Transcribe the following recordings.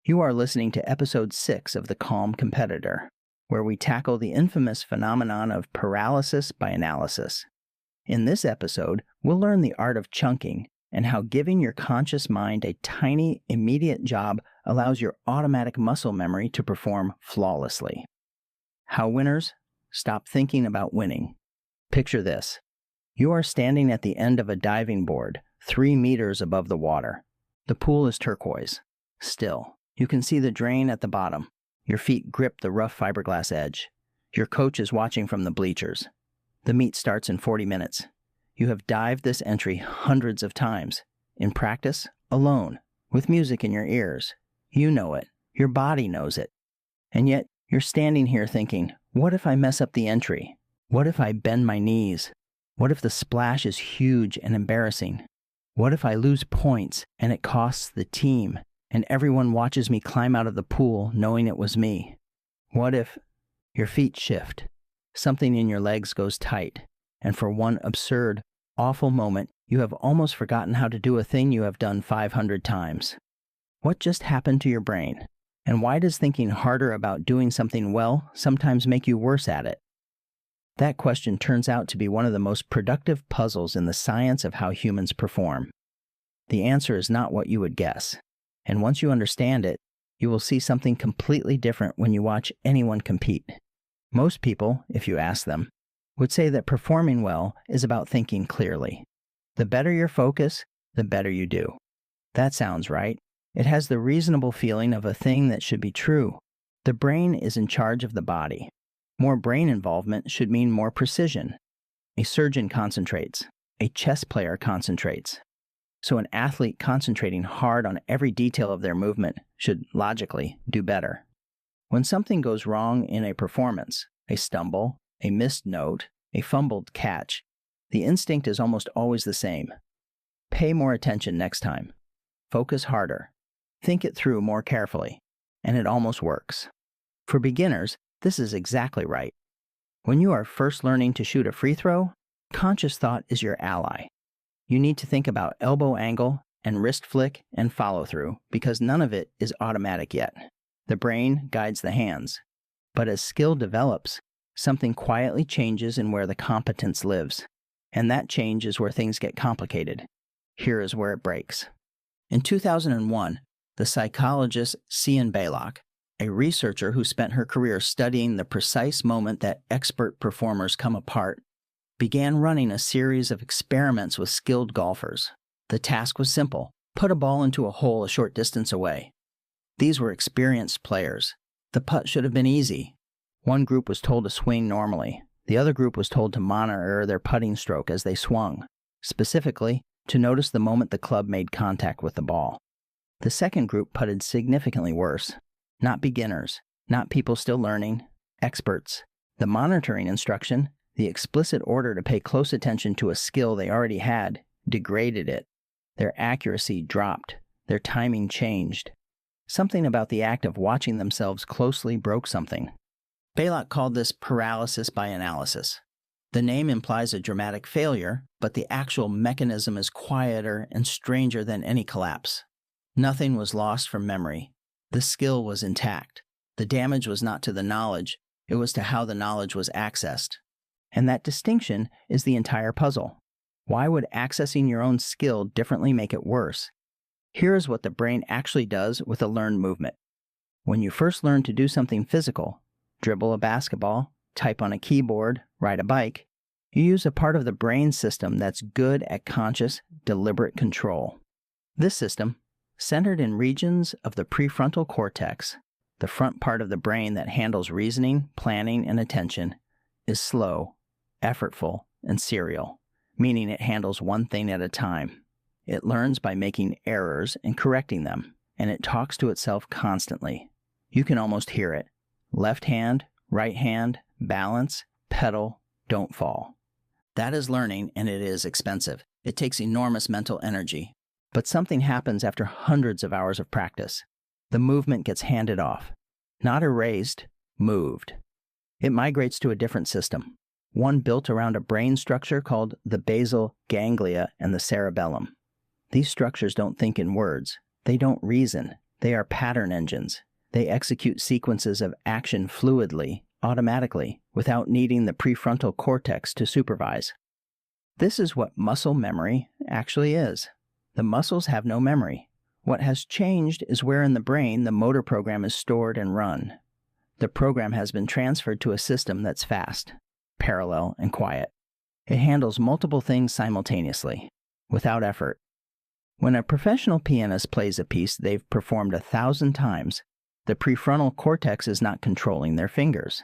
You are listening to episode 6 of The Calm Competitor, where we tackle the infamous phenomenon of paralysis by analysis. In this episode, we'll learn the art of chunking and how giving your conscious mind a tiny, immediate job allows your automatic muscle memory to perform flawlessly. How winners stop thinking about winning. Picture this. You are standing at the end of a diving board, 3 meters above the water. The pool is turquoise. Still, you can see the drain at the bottom. Your feet grip the rough fiberglass edge. Your coach is watching from the bleachers. The meet starts in 40 minutes. You have dived this entry hundreds of times. In practice, alone, with music in your ears. You know it. Your body knows it. And yet, you're standing here thinking, what if I mess up the entry? What if I bend my knees? What if the splash is huge and embarrassing? What if I lose points and it costs the team? And everyone watches me climb out of the pool knowing it was me. What if your feet shift, something in your legs goes tight, and for one absurd, awful moment, you have almost forgotten how to do a thing you have done 500 times? What just happened to your brain? And why does thinking harder about doing something well sometimes make you worse at it? That question turns out to be one of the most productive puzzles in the science of how humans perform. The answer is not what you would guess. And once you understand it, you will see something completely different when you watch anyone compete. Most people, if you ask them, would say that performing well is about thinking clearly. The better your focus, the better you do. That sounds right. It has the reasonable feeling of a thing that should be true. The brain is in charge of the body. More brain involvement should mean more precision. A surgeon concentrates. A chess player concentrates. So an athlete concentrating hard on every detail of their movement should, logically, do better. When something goes wrong in a performance, a stumble, a missed note, a fumbled catch, the instinct is almost always the same. Pay more attention next time. Focus harder. Think it through more carefully. And it almost works. For beginners, this is exactly right. When you are first learning to shoot a free throw, conscious thought is your ally. You need to think about elbow angle and wrist flick and follow through because none of it is automatic yet. The brain guides the hands. But as skill develops, something quietly changes in where the competence lives. And that change is where things get complicated. Here is where it breaks. In 2001, the psychologist Sian Beilock, a researcher who spent her career studying the precise moment that expert performers come apart, began running a series of experiments with skilled golfers. The task was simple: put a ball into a hole a short distance away. These were experienced players. The putt should have been easy. One group was told to swing normally. The other group was told to monitor their putting stroke as they swung, specifically to notice the moment the club made contact with the ball. The second group putted significantly worse. Not beginners, not people still learning, experts. The monitoring instruction, the explicit order to pay close attention to a skill they already had, degraded it. Their accuracy dropped. Their timing changed. Something about the act of watching themselves closely broke something. Beilock called this paralysis by analysis. The name implies a dramatic failure, but the actual mechanism is quieter and stranger than any collapse. Nothing was lost from memory. The skill was intact. The damage was not to the knowledge, it was to how the knowledge was accessed. And that distinction is the entire puzzle. Why would accessing your own skill differently make it worse? Here is what the brain actually does with a learned movement. When you first learn to do something physical, dribble a basketball, type on a keyboard, ride a bike, you use a part of the brain system that's good at conscious, deliberate control. This system, centered in regions of the prefrontal cortex, the front part of the brain that handles reasoning, planning, and attention, is slow, effortful, and serial, meaning it handles one thing at a time. It learns by making errors and correcting them, and it talks to itself constantly. You can almost hear it. Left hand, right hand, balance, pedal, don't fall. That is learning, and it is expensive. It takes enormous mental energy. But something happens after hundreds of hours of practice. The movement gets handed off. Not erased, moved. It migrates to a different system, one built around a brain structure called the basal ganglia and the cerebellum. These structures don't think in words. They don't reason. They are pattern engines. They execute sequences of action fluidly, automatically, without needing the prefrontal cortex to supervise. This is what muscle memory actually is. The muscles have no memory. What has changed is where in the brain the motor program is stored and run. The program has been transferred to a system that's fast, parallel, and quiet. It handles multiple things simultaneously, without effort. When a professional pianist plays a piece they've performed 1,000 times, the prefrontal cortex is not controlling their fingers.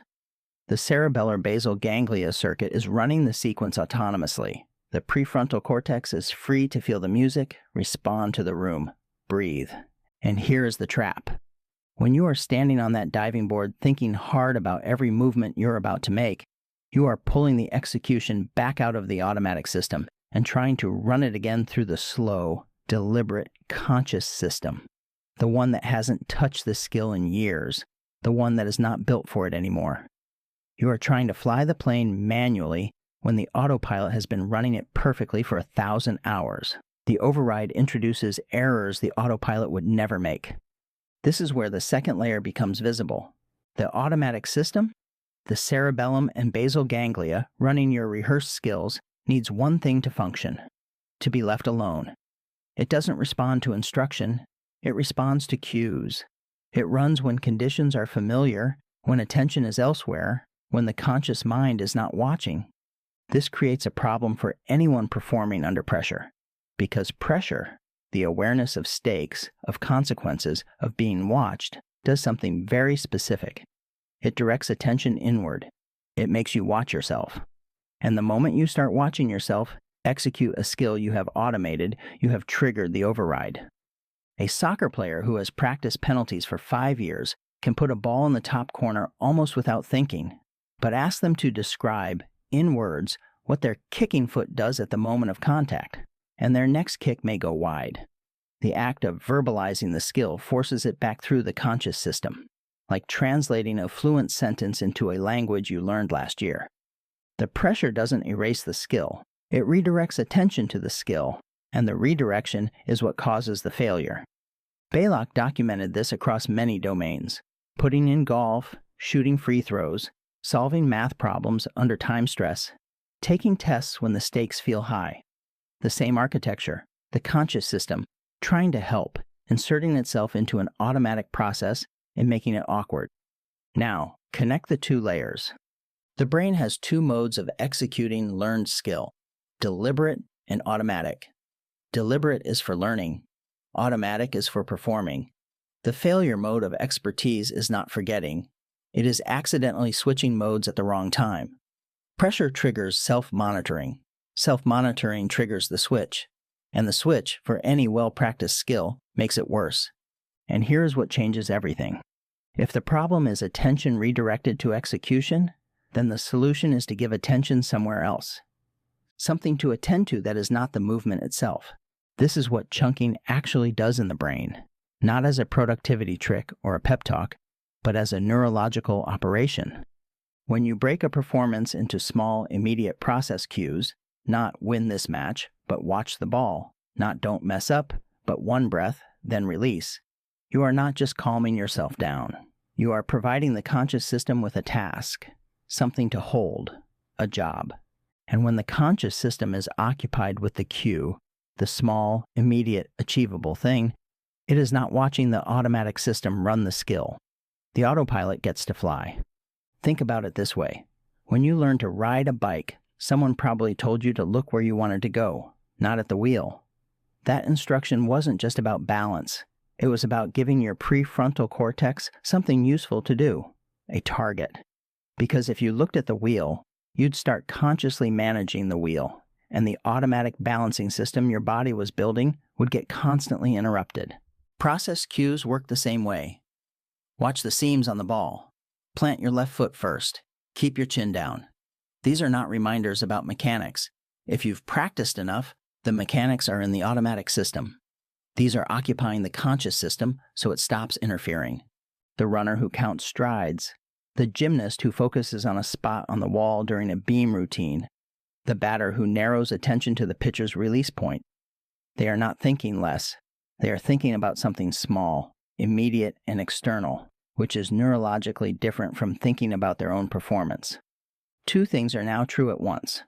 The cerebellar basal ganglia circuit is running the sequence autonomously. The prefrontal cortex is free to feel the music, respond to the room, breathe. And here is the trap. When you are standing on that diving board thinking hard about every movement you're about to make, you are pulling the execution back out of the automatic system and trying to run it again through the slow, deliberate, conscious system. The one that hasn't touched the skill in years, the one that is not built for it anymore. You are trying to fly the plane manually when the autopilot has been running it perfectly for 1,000 hours. The override introduces errors the autopilot would never make. This is where the second layer becomes visible. The automatic system, the cerebellum and basal ganglia running your rehearsed skills, needs one thing to function: to be left alone. It doesn't respond to instruction. It responds to cues. It runs when conditions are familiar, when attention is elsewhere, when the conscious mind is not watching. This creates a problem for anyone performing under pressure, because pressure, the awareness of stakes, of consequences, of being watched, does something very specific. It directs attention inward. It makes you watch yourself. And the moment you start watching yourself execute a skill you have automated, you have triggered the override. A soccer player who has practiced penalties for 5 years can put a ball in the top corner almost without thinking, but ask them to describe, in words, what their kicking foot does at the moment of contact, and their next kick may go wide. The act of verbalizing the skill forces it back through the conscious system, like translating a fluent sentence into a language you learned last year. The pressure doesn't erase the skill. It redirects attention to the skill, and the redirection is what causes the failure. Beilock documented this across many domains: putting in golf, shooting free throws, solving math problems under time stress, taking tests when the stakes feel high. The same architecture, the conscious system, trying to help, inserting itself into an automatic process and making it awkward. Now, connect the two layers. The brain has two modes of executing learned skill: deliberate and automatic. Deliberate is for learning. Automatic is for performing. The failure mode of expertise is not forgetting. It is accidentally switching modes at the wrong time. Pressure triggers self-monitoring. Self-monitoring triggers the switch. And the switch, for any well-practiced skill, makes it worse. And here's what changes everything. If the problem is attention redirected to execution, then the solution is to give attention somewhere else. Something to attend to that is not the movement itself. This is what chunking actually does in the brain, not as a productivity trick or a pep talk, but as a neurological operation. When you break a performance into small, immediate process cues, not win this match, but watch the ball, not don't mess up, but one breath, then release, you are not just calming yourself down. You are providing the conscious system with a task, something to hold, a job. And when the conscious system is occupied with the cue, the small, immediate, achievable thing, it is not watching the automatic system run the skill. The autopilot gets to fly. Think about it this way. When you learned to ride a bike, someone probably told you to look where you wanted to go, not at the wheel. That instruction wasn't just about balance. It was about giving your prefrontal cortex something useful to do, a target. Because if you looked at the wheel, you'd start consciously managing the wheel, and the automatic balancing system your body was building would get constantly interrupted. Process cues work the same way. Watch the seams on the ball. Plant your left foot first. Keep your chin down. These are not reminders about mechanics. If you've practiced enough, the mechanics are in the automatic system. These are occupying the conscious system so it stops interfering. The runner who counts strides. The gymnast who focuses on a spot on the wall during a beam routine. The batter who narrows attention to the pitcher's release point. They are not thinking less. They are thinking about something small, immediate and external, which is neurologically different from thinking about their own performance. Two things are now true at once.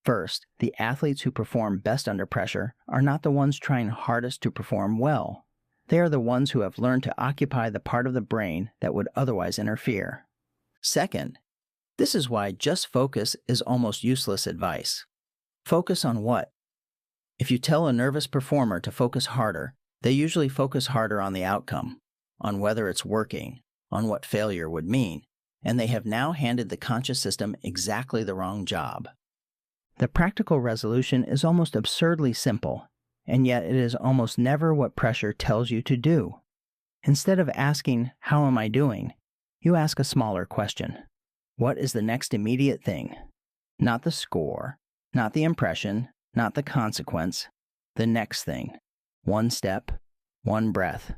First, the athletes who perform best under pressure are not the ones trying hardest to perform well. They are the ones who have learned to occupy the part of the brain that would otherwise interfere. Second, this is why just focus is almost useless advice. Focus on what? If you tell a nervous performer to focus harder, they usually focus harder on the outcome, on whether it's working, on what failure would mean, and they have now handed the conscious system exactly the wrong job. The practical resolution is almost absurdly simple, and yet it is almost never what pressure tells you to do. Instead of asking, "How am I doing?" you ask a smaller question. What is the next immediate thing? Not the score, not the impression, not the consequence, the next thing. One step, one breath,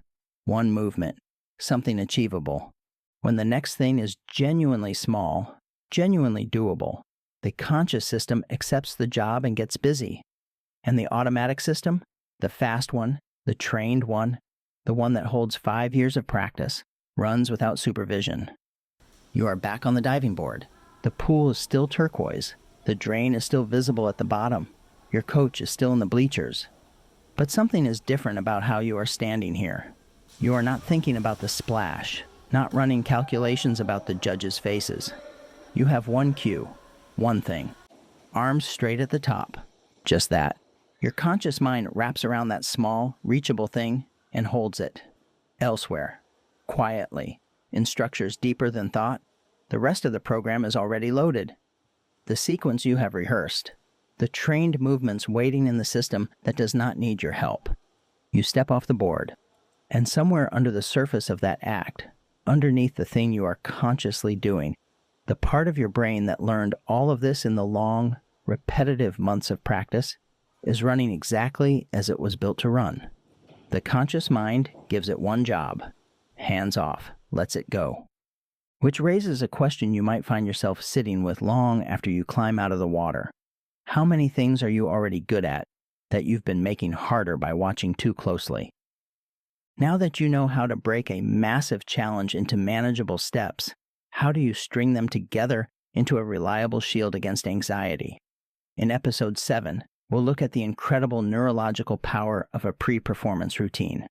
one movement, something achievable. When the next thing is genuinely small, genuinely doable, the conscious system accepts the job and gets busy. And the automatic system, the fast one, the trained one, the one that holds 5 years of practice, runs without supervision. You are back on the diving board. The pool is still turquoise. The drain is still visible at the bottom. Your coach is still in the bleachers. But something is different about how you are standing here. You are not thinking about the splash, not running calculations about the judges' faces. You have one cue, one thing. Arms straight at the top. Just that. Your conscious mind wraps around that small, reachable thing and holds it. Elsewhere, quietly, in structures deeper than thought, the rest of the program is already loaded. The sequence you have rehearsed. The trained movements waiting in the system that does not need your help. You step off the board, and somewhere under the surface of that act, underneath the thing you are consciously doing, the part of your brain that learned all of this in the long, repetitive months of practice is running exactly as it was built to run. The conscious mind gives it one job, hands off, lets it go. Which raises a question you might find yourself sitting with long after you climb out of the water. How many things are you already good at that you've been making harder by watching too closely? Now that you know how to break a massive challenge into manageable steps, how do you string them together into a reliable shield against anxiety? In episode 7, we'll look at the incredible neurological power of a pre-performance routine.